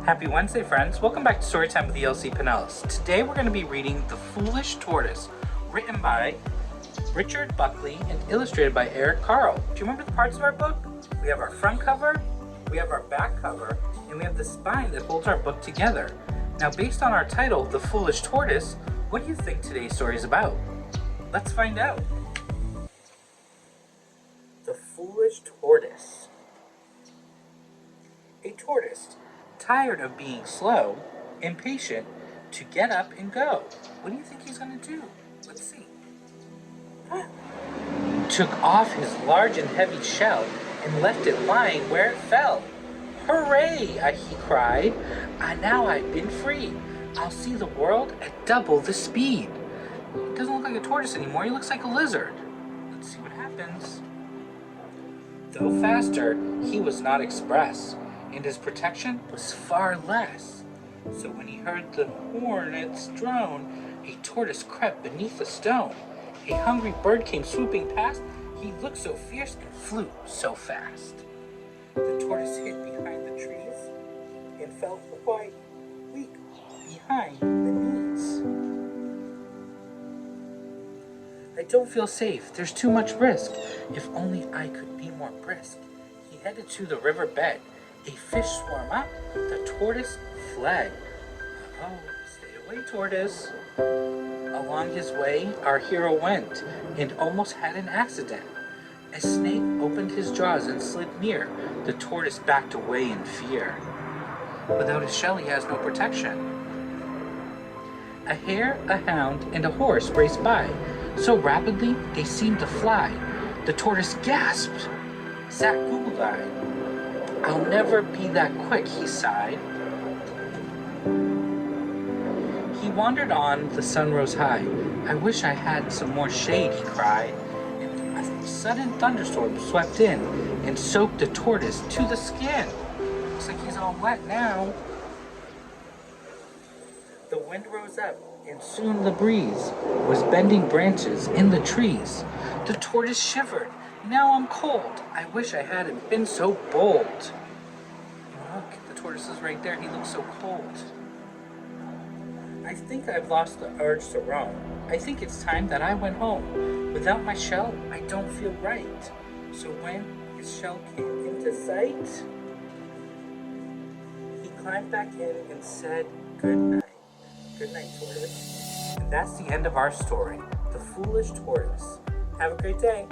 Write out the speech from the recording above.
Happy Wednesday, friends. Welcome back to Storytime with ELC Pinellas. Today we're going to be reading The Foolish Tortoise, written by JRichard Buckley and illustrated by Eric Carle. Do you remember the parts of our book? We have our front cover, we have our back cover, and we have the spine that holds our book together. Now, based on our title, The Foolish Tortoise, what do you think today's story is about? Let's find out. The Foolish Tortoise. A tortoise, tired of being slow, impatient to get up and go. What do you think he's going to do? Let's see. Took off his large and heavy shell and left it lying where it fell. Hooray! He cried. Now I've been free. I'll see the world at double the speed. He doesn't look like a tortoise anymore. He looks like a lizard. Let's see what happens. Though faster, he was not express, and his protection was far less. So when he heard the hornets drone, a tortoise crept beneath a stone. A hungry bird came swooping past. He looked so fierce and flew so fast. The tortoise hid behind the trees and felt quite weak behind the knees. I don't feel safe. There's too much risk. If only I could be more brisk. He headed to the river bed. A fish swam up, the tortoise fled. Oh, stay away, tortoise. Along his way, our hero went, and almost had an accident. A snake opened his jaws and slid near. The tortoise backed away in fear. Without his shell, he has no protection. A hare, a hound, and a horse raced by. So rapidly, they seemed to fly. The tortoise gasped, sat goggle-eyed. I'll never be that quick, he sighed. He wandered on, the sun rose high. I wish I had some more shade, he cried. And a sudden thunderstorm swept in and soaked the tortoise to the skin. Looks like he's all wet now. The wind rose up, and soon the breeze was bending branches in the trees. The tortoise shivered. Now I'm cold. I wish I hadn't been so bold. Look, the tortoise is right there. He looks so cold. I think I've lost the urge to roam. I think it's time that I went home. Without my shell, I don't feel right. So when his shell came into sight, he climbed back in and said good night. Good night, tortoise. And that's the end of our story, The Foolish Tortoise. Have a great day.